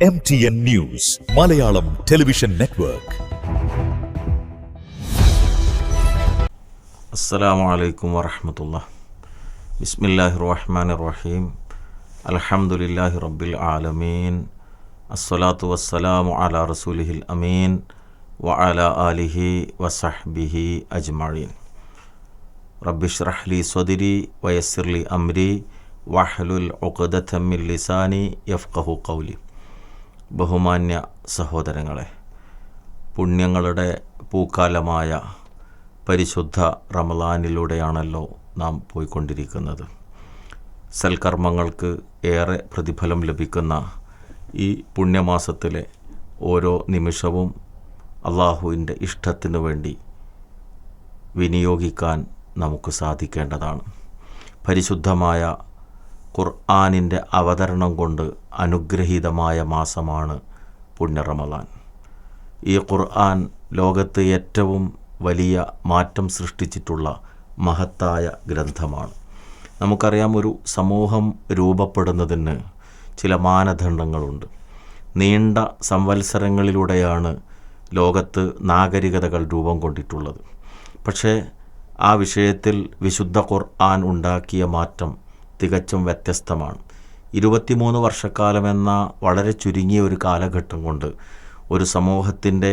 MTN News, Malayalam Television Network. Assalamu alaikum wa rahmatullah. Bismillahir Rahmanir Rahim. Alhamdulillahi Rabbil Alameen. Assalatu wassalamu ala Rasulihil Ameen wa ala alihi wa sahbihi ajma'in. Rabbi shrah li sadri wa yassir li amri wahlul ഉഖ്ദതം മിൻ ലിസാനി യഫ്ഖഹു ഖൗലി. ബഹുമാന്യ സഹോദരങ്ങളെ, പുണ്യങ്ങളുടെ പൂക്കാലമായ പരിശുദ്ധ റമളാനിലൂടെയാണല്ലോ നാം പോയിക്കൊണ്ടിരിക്കുന്നത്. സൽക്കർമ്മങ്ങൾക്ക് ഏറെ പ്രതിഫലം ലഭിക്കുന്ന ഈ പുണ്യമാസത്തിലെ ഓരോ നിമിഷവും അള്ളാഹുവിൻ്റെ ഇഷ്ടത്തിനു വേണ്ടി വിനിയോഗിക്കാൻ നമുക്ക് സാധിക്കേണ്ടതാണ്. പരിശുദ്ധമായ ഖുർആനിൻ്റെ അവതരണം കൊണ്ട് അനുഗ്രഹീതമായ മാസമാണ് പുണ്യ റമളാൻ. ഈ ഖുർആൻ ലോകത്ത് ഏറ്റവും വലിയ മാറ്റം സൃഷ്ടിച്ചിട്ടുള്ള മഹത്തായ ഗ്രന്ഥമാണ്. നമുക്കറിയാം, ഒരു സമൂഹം രൂപപ്പെടുന്നതിന് ചില മാനദണ്ഡങ്ങളുണ്ട്. നീണ്ട സംവത്സരങ്ങളിലൂടെയാണ് ലോകത്ത് നാഗരികതകൾ രൂപം കൊണ്ടിട്ടുള്ളത്. പക്ഷേ ആ വിഷയത്തിൽ വിശുദ്ധ ഖുർആൻ ഉണ്ടാക്കിയ മാറ്റം തികച്ചും വ്യത്യസ്തമാണ്. 23 വർഷക്കാലമെന്ന വളരെ ചുരുങ്ങിയ ഒരു കാലഘട്ടം കൊണ്ട് ഒരു സമൂഹത്തിൻ്റെ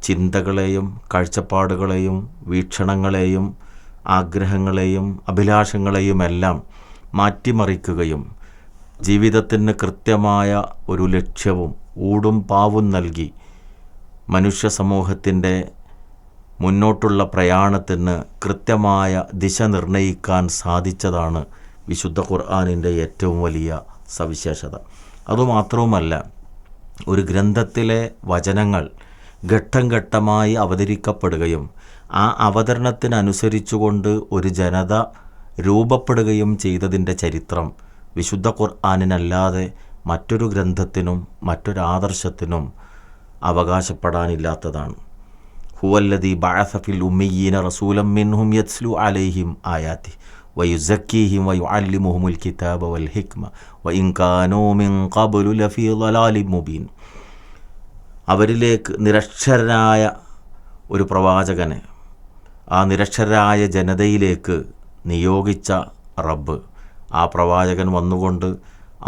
ചിന്തകളെയും കാഴ്ചപ്പാടുകളെയും വീക്ഷണങ്ങളെയും ആഗ്രഹങ്ങളെയും അഭിലാഷങ്ങളെയും എല്ലാം മാറ്റിമറിക്കുകയും ജീവിതത്തിന് കൃത്യമായ ഒരു ലക്ഷ്യവും ഊടും പാവും നൽകി മനുഷ്യ സമൂഹത്തിൻ്റെ മുന്നോട്ടുള്ള പ്രയാണത്തിന് കൃത്യമായ ദിശ നിർണ്ണയിക്കാൻ സാധിച്ചതാണ് വിശുദ്ധ ഖുർആനിൻ്റെ ഏറ്റവും വലിയ സവിശേഷത. അതുമാത്രവുമല്ല, ഒരു ഗ്രന്ഥത്തിലെ വചനങ്ങൾ ഘട്ടം ഘട്ടമായി അവതരിക്കപ്പെടുകയും ആ അവതരണത്തിനനുസരിച്ചുകൊണ്ട് ഒരു ജനത രൂപപ്പെടുകയും ചെയ്തതിൻ്റെ ചരിത്രം വിശുദ്ധ ഖുർആനിനല്ലാതെ മറ്റൊരു ഗ്രന്ഥത്തിനും മറ്റൊരാദർശത്തിനും അവകാശപ്പെടാനില്ലാത്തതാണ്. ഹുവല്ലദീ ബഅസ ഫിൽ ഉമ്മയ്യീന റസൂലൻ മിൻഹും യത്ലു അലൈഹിം ആയാതി വയുസക്കീഹിം വയുഅല്ലിമുഹുമുൽ കിതാബ വൽ ഹിക്മ വഇൻ കാനൂ മിൻ ഖബ്ലു ലഫീ ളലാലിൻ മുബീൻ. അവരിലേക്ക് നിരക്ഷരരായ ഒരു പ്രവാചകനെ ആ നിരക്ഷരരായ ജനതയിലേക്ക് നിയോഗിച്ച റബ്ബ്, ആ പ്രവാചകൻ വന്നുകൊണ്ട്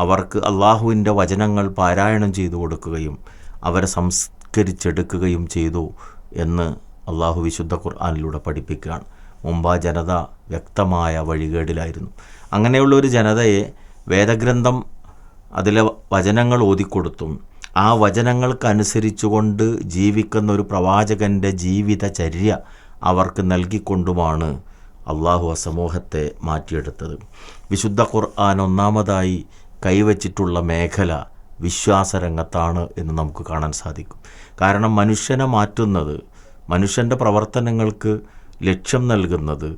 അവർക്ക് അള്ളാഹുവിൻ്റെ വചനങ്ങൾ പാരായണം ചെയ്തു കൊടുക്കുകയും അവരെ സംസ്കരിച്ചെടുക്കുകയും ചെയ്തു എന്ന് അള്ളാഹു വിശുദ്ധ ഖുർആനിലൂടെ പഠിപ്പിക്കുകയാണ്. മുമ്പ് ആ ജനത വ്യക്തമായ വഴികേടിലായിരുന്നു. അങ്ങനെയുള്ളൊരു ജനതയെ വേദഗ്രന്ഥം അതിലെ വചനങ്ങൾ ഓതിക്കൊടുത്തും ആ വചനങ്ങൾക്കനുസരിച്ചുകൊണ്ട് ജീവിക്കുന്ന ഒരു പ്രവാചകൻ്റെ ജീവിതചര്യ അവർക്ക് നൽകിക്കൊണ്ടുമാണ് അള്ളാഹു ആ സമൂഹത്തെ മാറ്റിയെടുത്തത്. വിശുദ്ധ ഖുർആൻ ഒന്നാമതായി കൈവച്ചിട്ടുള്ള മേഖല വിശ്വാസരംഗത്താണ് എന്ന് നമുക്ക് കാണാൻ സാധിക്കും. കാരണം മനുഷ്യനെ മാറ്റുന്നത്, മനുഷ്യൻ്റെ പ്രവർത്തനങ്ങൾക്ക് ലക്ഷ്യം നൽകുന്നത്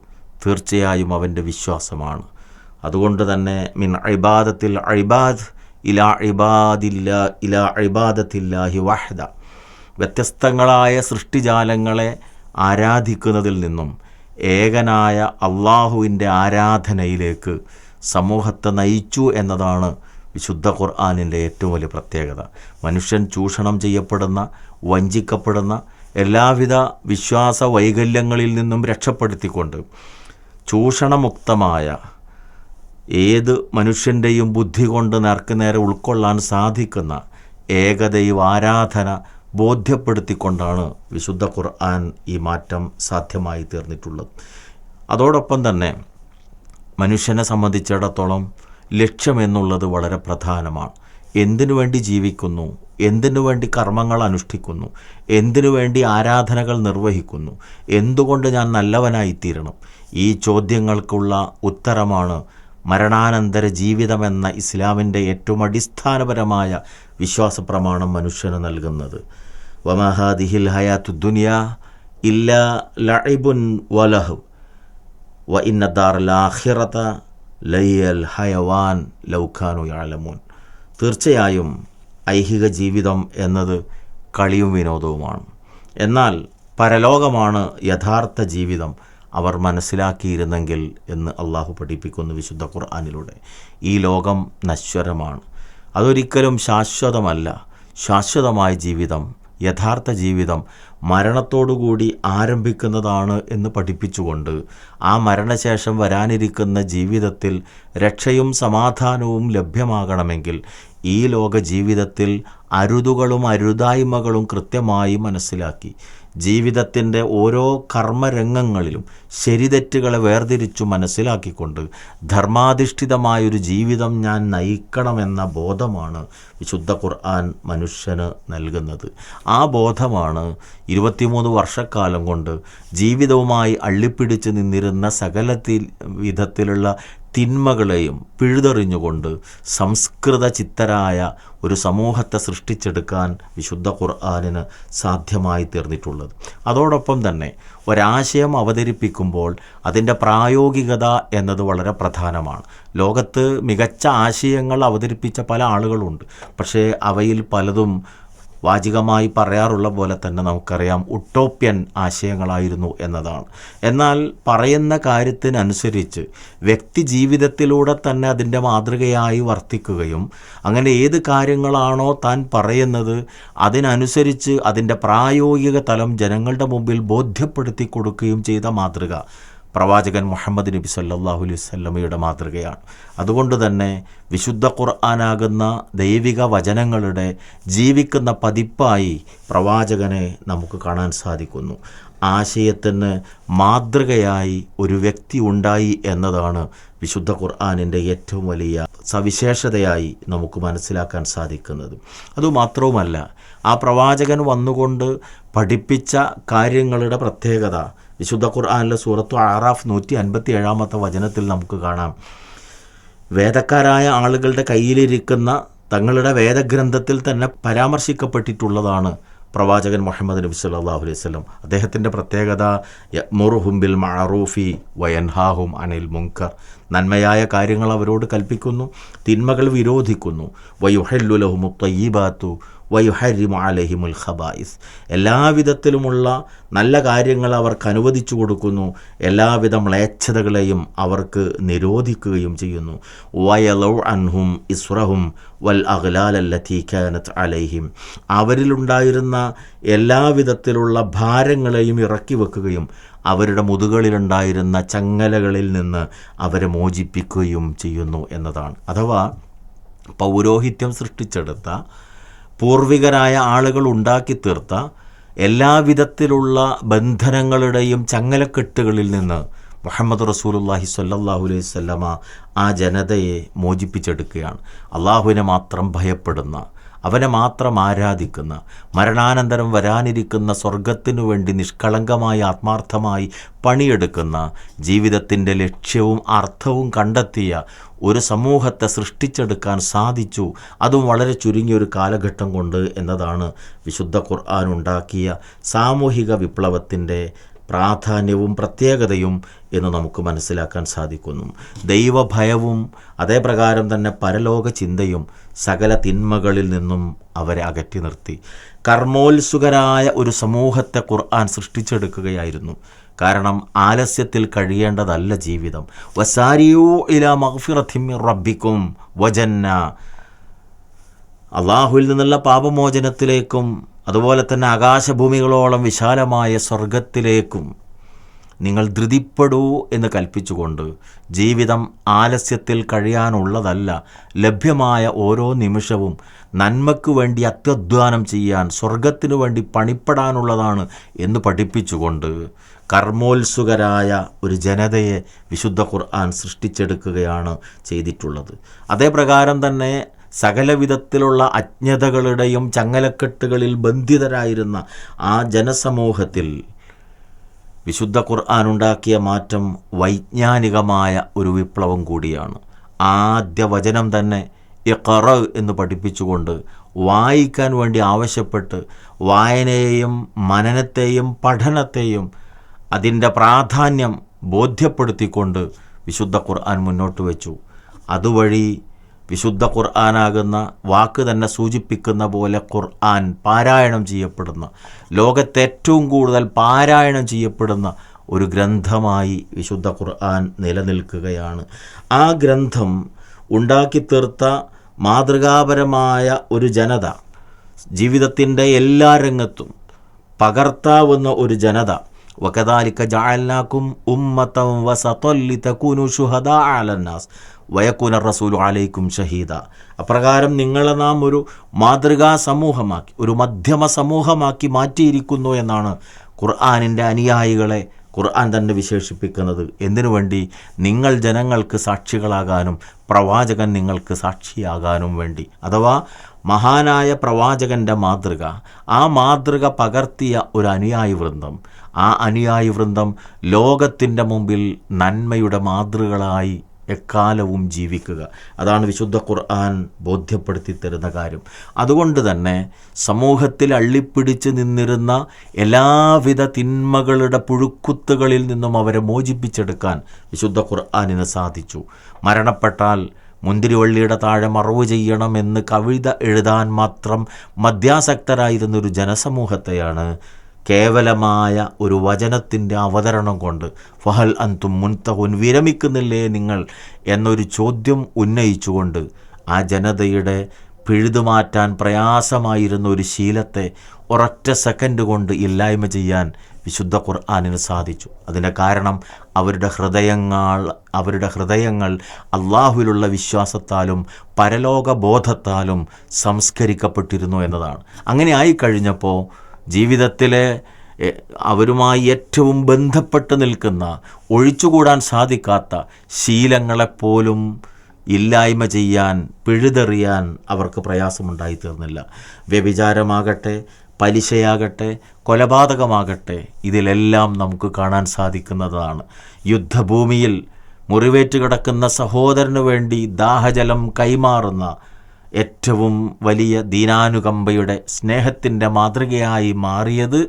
തീർച്ചയായും അവൻ്റെ വിശ്വാസമാണ്. അതുകൊണ്ട് തന്നെ മിൻ ഇബാദത്തിൽ ഇബാദ് ഇലാ ഇബാദത്തില്ലാഹി വഹ്ദ, വ്യത്യസ്തങ്ങളായ സൃഷ്ടിജാലങ്ങളെ ആരാധിക്കുന്നതിൽ നിന്നും ഏകനായ അള്ളാഹുവിൻ്റെ ആരാധനയിലേക്ക് സമൂഹത്തെ നയിച്ചു എന്നതാണ് വിശുദ്ധ ഖുർആനിൻ്റെ ഏറ്റവും വലിയ പ്രത്യേകത. മനുഷ്യൻ ചൂഷണം ചെയ്യപ്പെടുന്ന, വഞ്ചിക്കപ്പെടുന്ന എല്ലാവിധ വിശ്വാസ വൈകല്യങ്ങളിൽ നിന്നും രക്ഷപ്പെടുത്തിക്കൊണ്ട് ചൂഷണമുക്തമായ ഏത് മനുഷ്യൻ്റെയും ബുദ്ധി കൊണ്ട് നേർക്കുനേരെ ഉൾക്കൊള്ളാൻ സാധിക്കുന്ന ഏകദൈവ ആരാധന ബോധ്യപ്പെടുത്തിക്കൊണ്ടാണ് വിശുദ്ധ ഖുർആൻ ഈ മാറ്റം സാധ്യമായി തീർന്നിട്ടുള്ളത്. അതോടൊപ്പം തന്നെ മനുഷ്യനെ സംബന്ധിച്ചിടത്തോളം ലക്ഷ്യമെന്നുള്ളത് വളരെ പ്രധാനമാണ്. എന്തിനു വേണ്ടി ജീവിക്കുന്നു, എന്തിനു വേണ്ടി കർമ്മങ്ങൾ അനുഷ്ഠിക്കുന്നു, എന്തിനു വേണ്ടി ആരാധനകൾ നിർവഹിക്കുന്നു, എന്തുകൊണ്ട് ഞാൻ നല്ലവനായിത്തീരണം, ഈ ചോദ്യങ്ങൾക്കുള്ള ഉത്തരമാണ് മരണാനന്തര ജീവിതമെന്ന ഇസ്ലാമിൻ്റെ ഏറ്റവും അടിസ്ഥാനപരമായ വിശ്വാസ പ്രമാണം മനുഷ്യന് നൽകുന്നത്. വമാ ഹാദിഹിൽ ഹയാത്തു ദുനിയ ഇല്ലാ ലഇബുൻ വലഹു വ ഇന്ന ദാറൽ ആഖിറത ലയ്യൽ ഹയവാൻ ലൗ കാനൂ യഅലമൂൻ. തീർച്ചയായും ഐഹിക ജീവിതം എന്നത് കളിയും വിനോദവുമാണ്. എന്നാൽ പരലോകമാണ് യഥാർത്ഥ ജീവിതം അവർ മനസ്സിലാക്കിയിരുന്നെങ്കിൽ എന്ന് അള്ളാഹു പഠിപ്പിക്കുന്നു വിശുദ്ധ ഖുർആനിലൂടെ. ഈ ലോകം നശ്വരമാണ്, അതൊരിക്കലും ശാശ്വതമല്ല. ശാശ്വതമായ ജീവിതം, യഥാർത്ഥ ജീവിതം മരണത്തോടുകൂടി ആരംഭിക്കുന്നതാണ് എന്ന് പഠിപ്പിച്ചുകൊണ്ട് ആ മരണശേഷം വരാനിരിക്കുന്ന ജീവിതത്തിൽ രക്ഷയും സമാധാനവും ലഭ്യമാകണമെങ്കിൽ ഈ ലോക ജീവിതത്തിൽ അരുതുകളും അരുതായ്മകളും കൃത്യമായി മനസ്സിലാക്കി ജീവിതത്തിൻ്റെ ഓരോ കർമ്മരംഗങ്ങളിലും ശരിതെറ്റുകളെ വേർതിരിച്ചു മനസ്സിലാക്കിക്കൊണ്ട് ധർമാധിഷ്ഠിതമായൊരു ജീവിതം ഞാൻ നയിക്കണമെന്ന ബോധമാണ് വിശുദ്ധ ഖുർആൻ മനുഷ്യന് നൽകുന്നത്. ആ ബോധമാണ് 23 വർഷക്കാലം കൊണ്ട് ജീവിതവുമായി അള്ളിപ്പിടിച്ച് നിന്നിരുന്ന സകല വിധത്തിലുള്ള തിന്മകളെയും പിഴുതെറിഞ്ഞുകൊണ്ട് സംസ്കൃത ചിത്തരായ ഒരു സമൂഹത്തെ സൃഷ്ടിച്ചെടുക്കാൻ വിശുദ്ധ ഖുർആനിന് സാധ്യമായി തീർന്നിട്ടുള്ളത്. അതോടൊപ്പം തന്നെ ഒരാശയം അവതരിപ്പിക്കുമ്പോൾ അതിൻ്റെ പ്രായോഗികത എന്നത് വളരെ പ്രധാനമാണ്. ലോകത്ത് മികച്ച ആശയങ്ങൾ അവതരിപ്പിച്ച പല ആളുകളുണ്ട്. പക്ഷേ അവയിൽ പലതും വാചികമായി പറയാറുള്ള പോലെ തന്നെ നമുക്കറിയാം ഉട്ടോപ്യൻ ആശയങ്ങളായിരുന്നു എന്നതാണ്. എന്നാൽ പറയുന്ന കാര്യത്തിനനുസരിച്ച് വ്യക്തി ജീവിതത്തിലൂടെ തന്നെ അതിൻ്റെ മാതൃകയായി വർത്തിക്കുകയും അങ്ങനെ ഏത് കാര്യങ്ങളാണോ താൻ പറയുന്നത് അതിനനുസരിച്ച് അതിൻ്റെ പ്രായോഗിക തലം ജനങ്ങളുടെ മുമ്പിൽ ബോധ്യപ്പെടുത്തി കൊടുക്കുകയും ചെയ്ത മാതൃക പ്രവാചകൻ മുഹമ്മദ് നബി സല്ലല്ലാഹു അലൈഹി വസല്ലമയുടെ മാതൃകയാണ്. അതുകൊണ്ട് തന്നെ വിശുദ്ധ ഖുർആനാകുന്ന ദൈവിക വചനങ്ങളുടെ ജീവിക്കുന്ന പതിപ്പായി പ്രവാചകനെ നമുക്ക് കാണാൻ സാധിക്കുന്നു. ആശയത്തിന് മാതൃകയായി ഒരു വ്യക്തി ഉണ്ടായി എന്നതാണ് വിശുദ്ധ ഖുർആനിൻ്റെ ഏറ്റവും വലിയ സവിശേഷതയായി നമുക്ക് മനസ്സിലാക്കാൻ സാധിക്കുന്നത്. അതുമാത്രവുമല്ല, ആ പ്രവാചകൻ വന്നുകൊണ്ട് പഠിപ്പിച്ച കാര്യങ്ങളുടെ പ്രത്യേകത വിശുദ്ധ ഖുർആനിലെ സൂറത്തു അറാഫ് 157 വചനത്തിൽ നമുക്ക് കാണാം. വേദക്കാരായ ആളുകളുടെ കയ്യിലിരിക്കുന്ന തങ്ങളുടെ വേദഗ്രന്ഥത്തിൽ തന്നെ പരാമർശിക്കപ്പെട്ടിട്ടുള്ളതാണ് പ്രവാചകൻ മുഹമ്മദ് നബി സല്ലല്ലാഹു അലൈഹി വസല്ലം. അദ്ദേഹത്തിൻ്റെ പ്രത്യേകത യഅ്മുറുഹും ബിൽ മഅറൂഫി വയൻഹാഹും അനിൽ മുൻകർ. നന്മയായ കാര്യങ്ങൾ അവരോട് കൽപ്പിക്കുന്നു, തിന്മകൾ വിരോധിക്കുന്നു. വയുഹല്ലു ലഹുമു ത്വയ്യിബാതു വയുഹരിമു അലൈഹിമുൽ ഖബായിസ്. എല്ലാവിധത്തിലുമുള്ള നല്ല കാര്യങ്ങൾ അവർക്ക് അനുവദിച്ചു കൊടുക്കുന്നു, എല്ലാവിധ മ്ലേച്ഛതകളെയും അവർക്ക് നിരോധിക്കുകയും ചെയ്യുന്നു. വയലൗ അൻഹും ഇസ്റഹും വൽ അഗ്ലാലല്ലതീ കാനത് അലൈഹിം. അവരിലുണ്ടായിരുന്ന എല്ലാവിധത്തിലുള്ള ഭാരങ്ങളെയും ഇറക്കി വെക്കുകയും അവരുടെ മുതുകളിലുണ്ടായിരുന്ന ചങ്ങലകളിൽ നിന്ന് അവരെ മോചിപ്പിക്കുകയും ചെയ്യുന്നു എന്നതാണ്. അഥവാ പൗരോഹിത്യം സൃഷ്ടിച്ചെടുത്ത പൂർവികരായ ആളുകൾ ഉണ്ടാക്കി തീർത്ത എല്ലാവിധത്തിലുള്ള ബന്ധനങ്ങളുടെയും ചങ്ങലക്കെട്ടുകളിൽ നിന്ന് മുഹമ്മദ് റസൂലുള്ളാഹി സ്വല്ലല്ലാഹു അലൈഹി വസല്ലമ ആ ജനതയെ മോചിപ്പിച്ചെടുക്കുകയാണ്. അള്ളാഹുവിനെ മാത്രം ഭയപ്പെടുന്ന, അവനെ മാത്രം ആരാധിക്കുന്ന, മരണാനന്തരം വരാനിരിക്കുന്ന സ്വർഗത്തിനു വേണ്ടി നിഷ്കളങ്കമായി ആത്മാർത്ഥമായി പണിയെടുക്കുന്ന, ജീവിതത്തിൻ്റെ ലക്ഷ്യവും അർത്ഥവും കണ്ടെത്തിയ ഒരു സമൂഹത്തെ സൃഷ്ടിച്ചെടുക്കാൻ സാധിച്ചു. അതും വളരെ ചുരുങ്ങിയൊരു കാലഘട്ടം കൊണ്ട് എന്നതാണ് വിശുദ്ധ ഖുർആൻ ഉണ്ടാക്കിയ സാമൂഹിക വിപ്ലവത്തിൻ്റെ പ്രാധാന്യവും പ്രത്യേകതയും എന്ന് നമുക്ക് മനസ്സിലാക്കാൻ സാധിക്കുന്നു. ദൈവഭയവും അതേപ്രകാരം തന്നെ പരലോക ചിന്തയും സകല തിന്മകളിൽ നിന്നും അവരെ അകറ്റി നിർത്തി കർമ്മോത്സുകരായ ഒരു സമൂഹത്തെ ഖുർആൻ സൃഷ്ടിച്ചെടുക്കുകയായിരുന്നു. കാരണം ആലസ്യത്തിൽ കഴിയേണ്ടതല്ല ജീവിതം. വസാരിയൂ ഇലാ മഗ്ഫിറത്തിൻ മിർ റബ്ബിക്കും വജന്ന. അള്ളാഹുവിൽ നിന്നുള്ള പാപമോചനത്തിലേക്കും അതുപോലെ തന്നെ ആകാശഭൂമികളോളം വിശാലമായ സ്വർഗത്തിലേക്കും നിങ്ങൾ ധൃതിപ്പെടൂ എന്ന് കൽപ്പിച്ചുകൊണ്ട് ജീവിതം ആലസ്യത്തിൽ കഴിയാനുള്ളതല്ല, ലഭ്യമായ ഓരോ നിമിഷവും നന്മയ്ക്ക് വേണ്ടി അത്യധ്വാനം ചെയ്യാൻ, സ്വർഗത്തിനു വേണ്ടി പണിപ്പെടാനുള്ളതാണ് എന്ന് പഠിപ്പിച്ചുകൊണ്ട് കർമ്മോത്സുകരായ ഒരു ജനതയെ വിശുദ്ധ ഖുർആൻ സൃഷ്ടിച്ചെടുക്കുകയാണ് ചെയ്തിട്ടുള്ളത്. അതേപ്രകാരം തന്നെ സകലവിധത്തിലുള്ള അജ്ഞതകളുടെയും ചങ്ങലക്കെട്ടുകളിൽ ബന്ധിതരായിരുന്ന ആ ജനസമൂഹത്തിൽ വിശുദ്ധ ഖുർആൻ ഉണ്ടാക്കിയ മാറ്റം വൈജ്ഞാനികമായ ഒരു വിപ്ലവം കൂടിയാണ്. ആദ്യ വചനം തന്നെ ഇഖ്റ എന്ന് പഠിപ്പിച്ചുകൊണ്ട് വായിക്കാൻ വേണ്ടി ആവശ്യപ്പെട്ട് വായനയെയും മനനത്തെയും പഠനത്തെയും അതിൻ്റെ പ്രാധാന്യം ബോധ്യപ്പെടുത്തിക്കൊണ്ട് വിശുദ്ധ ഖുർആൻ മുന്നോട്ട് വെച്ചു. അതുവഴി വിശുദ്ധ ഖുർആനാകുന്ന വാക്ക് തന്നെ സൂചിപ്പിക്കുന്ന പോലെ ഖുർആൻ പാരായണം ചെയ്യപ്പെടുന്ന, ലോകത്തെ ഏറ്റവും കൂടുതൽ പാരായണം ചെയ്യപ്പെടുന്ന ഒരു ഗ്രന്ഥമായി വിശുദ്ധ ഖുർആൻ നിലനിൽക്കുകയാണ്. ആ ഗ്രന്ഥം ഉണ്ടാക്കി തീർത്ത മാതൃകാപരമായ ഒരു ജനത, ജീവിതത്തിൻ്റെ എല്ലാ രംഗത്തും പകർത്താവുന്ന ഒരു ജനത. വകദാലിക ജഅൽനാകും ഉമ്മതൻ വസതൻ ലിതകൂനു ശുഹദാഅ അലന്നാസ് വയകൂന റസൂലു അലൈക്കും ഷഹീദ. അപ്രകാരം നിങ്ങളെ നാം ഒരു മാതൃകാ സമൂഹമാക്കി, ഒരു മധ്യമ സമൂഹമാക്കി മാറ്റിയിരിക്കുന്നു എന്നാണ് ഖുർആനിൻ്റെ അനുയായികളെ ഖുർആൻ തന്നെ വിശേഷിപ്പിക്കുന്നത്. എന്തിനു വേണ്ടി? നിങ്ങൾ ജനങ്ങൾക്ക് സാക്ഷികളാകാനും പ്രവാചകൻ നിങ്ങൾക്ക് സാക്ഷിയാകാനും വേണ്ടി. അഥവാ മഹാനായ പ്രവാചകൻ്റെ മാതൃക, ആ മാതൃക പകർത്തിയ ഒരു അനുയായി വൃന്ദം, ആ അനുയായി വൃന്ദം ലോകത്തിൻ്റെ മുമ്പിൽ നന്മയുടെ മാതൃകളായി എക്കാലവും ജീവിക്കുക. അതാണ് വിശുദ്ധ ഖുർആൻ ബോധ്യപ്പെടുത്തി തരുന്ന കാര്യം. അതുകൊണ്ട് തന്നെ സമൂഹത്തിൽ അള്ളിപ്പിടിച്ച് നിന്നിരുന്ന എല്ലാവിധ തിന്മകളുടെ പുഴുക്കുത്തുകളിൽ നിന്നും അവരെ മോചിപ്പിച്ചെടുക്കാൻ വിശുദ്ധ ഖുർആനിന് സാധിച്ചു. മരണപ്പെട്ടാൽ മുന്തിരിവള്ളിയുടെ താഴെ മറവ് ചെയ്യണമെന്ന് കവിത എഴുതാൻ മാത്രം മദ്യാസക്തരായിരുന്നൊരു ജനസമൂഹത്തെയാണ് കേവലമായ ഒരു വചനത്തിൻ്റെ അവതരണം കൊണ്ട് ഫഹൽ അൻതും മുൻതഹുൻ, വിരമിക്കുന്നില്ലേ നിങ്ങൾ എന്നൊരു ചോദ്യം ഉന്നയിച്ചുകൊണ്ട് ആ ജനതയുടെ പിഴുതുമാറ്റാൻ പ്രയാസമായിരുന്ന ഒരു ശീലത്തെ ഒരൊറ്റ സെക്കൻഡ് കൊണ്ട് ഇല്ലായ്മ ചെയ്യാൻ വിശുദ്ധ ഖുർആനിന് സാധിച്ചു. അതിൻ്റെ കാരണം അവരുടെ ഹൃദയങ്ങൾ അള്ളാഹുവിലുള്ള വിശ്വാസത്താലും പരലോകബോധത്താലും സംസ്കരിക്കപ്പെട്ടിരുന്നു എന്നതാണ്. അങ്ങനെ ആയിക്കഴിഞ്ഞപ്പോൾ ജീവിതത്തിലെ അവരുമായി ഏറ്റവും ബന്ധപ്പെട്ട് നിൽക്കുന്ന, ഒഴിച്ചുകൂടാൻ സാധിക്കാത്ത ശീലങ്ങളെപ്പോലും ഇല്ലായ്മ ചെയ്യാൻ, പിഴുതെറിയാൻ അവർക്ക് പ്രയാസമുണ്ടായി തീർന്നില്ല. വ്യഭിചാരമാകട്ടെ, പലിശയാകട്ടെ, കൊലപാതകമാകട്ടെ, ഇതിലെല്ലാം നമുക്ക് കാണാൻ സാധിക്കുന്നതാണ്. യുദ്ധഭൂമിയിൽ മുറിവേറ്റ് കിടക്കുന്ന സഹോദരന് വേണ്ടി ദാഹജലം കൈമാറുന്ന ഏറ്റവും വലിയ ദീനാനുകമ്പയുടെ സ്നേഹത്തിൻ്റെ മാതൃകയായി മാറിയത്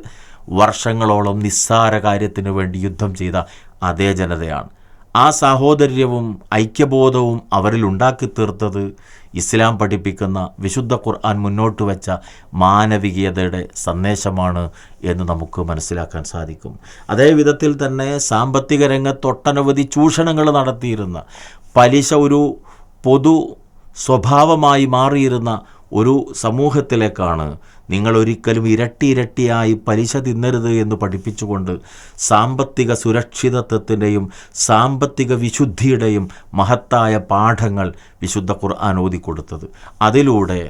വർഷങ്ങളോളം നിസ്സാര കാര്യത്തിനു വേണ്ടി യുദ്ധം ചെയ്ത അതേ ജനതയാണ്. ആ സാഹോദര്യവും ഐക്യബോധവും അവരിൽ ഉണ്ടാക്കി തീർത്തത് ഇസ്ലാം പഠിപ്പിക്കുന്ന വിശുദ്ധ ഖുർആൻ മുന്നോട്ട് വെച്ച മാനവികതയുടെ സന്ദേശമാണ് എന്ന് നമുക്ക് മനസ്സിലാക്കാൻ സാധിക്കും. അതേ വിധത്തിൽ തന്നെ സാമ്പത്തിക രംഗത്ത് ഒട്ടനവധി ചൂഷണങ്ങൾ നടത്തിയിരുന്ന, പലിശ ഒരു പൊതു സ്വഭാവമായി മാറിയിരുന്ന ഒരു സമൂഹത്തിലേക്കാണ് നിങ്ങൾ ഒരിക്കലും ഇരട്ടിയായി പലിശ തിന്നരുത് എന്ന് പഠിപ്പിച്ചുകൊണ്ട് സാമ്പത്തിക സുരക്ഷിതത്വത്തിൻ്റെയും സാമ്പത്തിക വിശുദ്ധിയുടെയും മഹത്തായ പാഠങ്ങൾ വിശുദ്ധ ഖുർആൻ ഓതിക്കൊടുത്തത്. അതിലൂടെ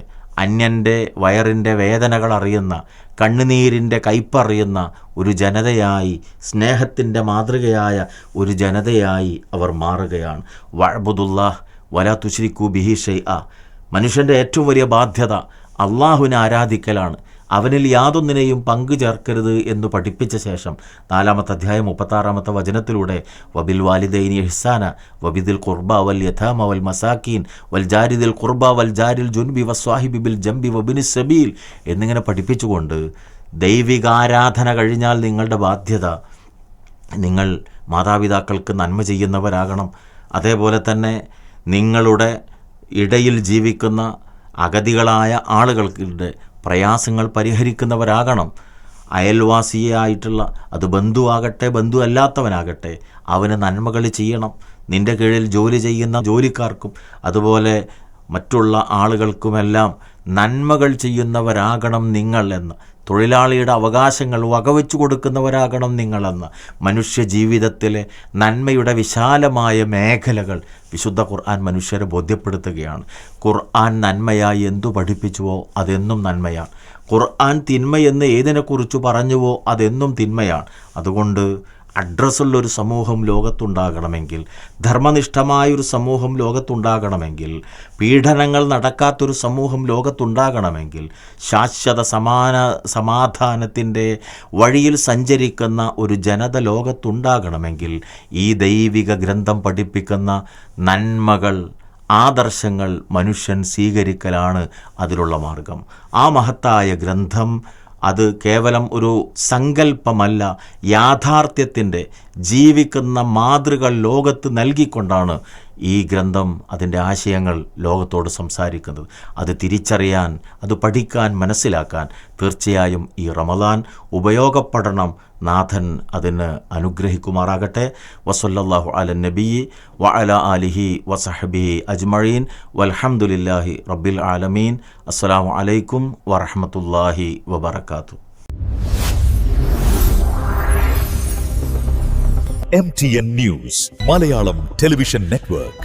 അന്യൻ്റെ വയറിൻ്റെ വേദനകൾ അറിയുന്ന, കണ്ണുനീരിൻ്റെ കയ്പറിയുന്ന ഒരു ജനതയായി, സ്നേഹത്തിൻ്റെ മാതൃകയായ ഒരു ജനതയായി അവർ മാറുകയാണ്. വഅ്ബുദുല്ലാഹ് വലാ തുശ്രിക്കൂ ബിഹി ഷൈഅ. മനുഷ്യൻ്റെ ഏറ്റവും വലിയ ബാധ്യത അള്ളാഹുവിനെ ആരാധിക്കലാണ്, അവനിൽ യാതൊന്നിനെയും പങ്കു ചേർക്കരുത് എന്ന് പഠിപ്പിച്ച ശേഷം 4-ാമത്തെ അധ്യായം 36-ാമത്തെ വചനത്തിലൂടെ വബിൽ വാലിദൈനി ഇഹ്സാന വബിദിൽ ഖുർബ വൽ യഥാമ വൽ മസാക്കീൻ വൽ ജാരിദിൽ ഖുർബ വൽ ജാരിൽ ജുൻബി വസ്വാഹിബി ബിൽ ജംബി വബിനിസ് സബീൽ എന്നിങ്ങനെ പഠിപ്പിച്ചുകൊണ്ട് ദൈവികാരാധന കഴിഞ്ഞാൽ നിങ്ങളുടെ ബാധ്യത നിങ്ങൾ മാതാപിതാക്കൾക്ക് നന്മ ചെയ്യുന്നവരാകണം. അതേപോലെ തന്നെ നിങ്ങളുടെ ഇടയിൽ ജീവിക്കുന്ന അഗതികളായ ആളുകളുടെ പ്രയാസങ്ങൾ പരിഹരിക്കുന്നവരാകണം. അയൽവാസിയായിട്ടുള്ള, അത് ബന്ധുവാകട്ടെ ബന്ധു അല്ലാത്തവനാകട്ടെ, അവന് നന്മകൾ ചെയ്യണം. നിൻ്റെ കീഴിൽ ജോലി ചെയ്യുന്ന ജോലിക്കാർക്കും അതുപോലെ മറ്റുള്ള ആളുകൾക്കുമെല്ലാം നന്മകൾ ചെയ്യുന്നവരാകണം നിങ്ങൾ എന്ന്, തൊഴിലാളിയുടെ അവകാശങ്ങൾ വകവെച്ചു കൊടുക്കുന്നവരാകണം നിങ്ങളെന്ന് മനുഷ്യ ജീവിതത്തിലെ നന്മയുടെ വിശാലമായ മേഖലകൾ വിശുദ്ധ ഖുർആൻ മനുഷ്യരെ ബോധ്യപ്പെടുത്തുകയാണ്. ഖുർആൻ നന്മയായി എന്തു പഠിപ്പിച്ചുവോ അതെന്നും നന്മയാണ്. ഖുർആൻ തിന്മയെന്ന് ഏതിനെക്കുറിച്ച് പറഞ്ഞുവോ അതെന്നും തിന്മയാണ്. അതുകൊണ്ട് അഡ്രസ്സുള്ളൊരു സമൂഹം ലോകത്തുണ്ടാകണമെങ്കിൽ, ധർമ്മനിഷ്ഠമായൊരു സമൂഹം ലോകത്തുണ്ടാകണമെങ്കിൽ, പീഡനങ്ങൾ നടക്കാത്തൊരു സമൂഹം ലോകത്തുണ്ടാകണമെങ്കിൽ, ശാശ്വത സമാധാനത്തിൻ്റെ വഴിയിൽ സഞ്ചരിക്കുന്ന ഒരു ജനത ലോകത്തുണ്ടാകണമെങ്കിൽ ഈ ദൈവിക ഗ്രന്ഥം പഠിപ്പിക്കുന്ന നന്മകൾ, ആദർശങ്ങൾ മനുഷ്യൻ സ്വീകരിക്കലാണ് അതിലുള്ള മാർഗം. ആ മഹത്തായ ഗ്രന്ഥം അത് കേവലം ഒരു സങ്കല്പമല്ല, യാഥാർത്ഥ്യത്തിൻ്റെ ജീവിക്കുന്ന മാതൃകൾ ലോകത്ത് നൽകിക്കൊണ്ടാണ് ഈ ഗ്രന്ഥം അതിൻ്റെ ആശയങ്ങൾ ലോകത്തോട് സംസാരിക്കുന്നത്. അത് തിരിച്ചറിയാൻ, അത് പഠിക്കാൻ, മനസ്സിലാക്കാൻ തീർച്ചയായും ഈ റമദാൻ ഉപയോഗപ്പെടണം. നാഥൻ അതിന് അനുഗ്രഹിക്കുമാറാകട്ടെ. വസല്ലല്ലാഹു അലൻ നബിയ്യി വഅലാ ആലിഹി വസഹ്ബിഹി അജ്മഈൻ വൽഹംദുലില്ലാഹി റബ്ബിൽ ആലമീൻ. അസ്സലാമു അലൈക്കും വറഹ്മത്തുള്ളാഹി വബറകാതുഹു. MTN News, Malayalam Television Network.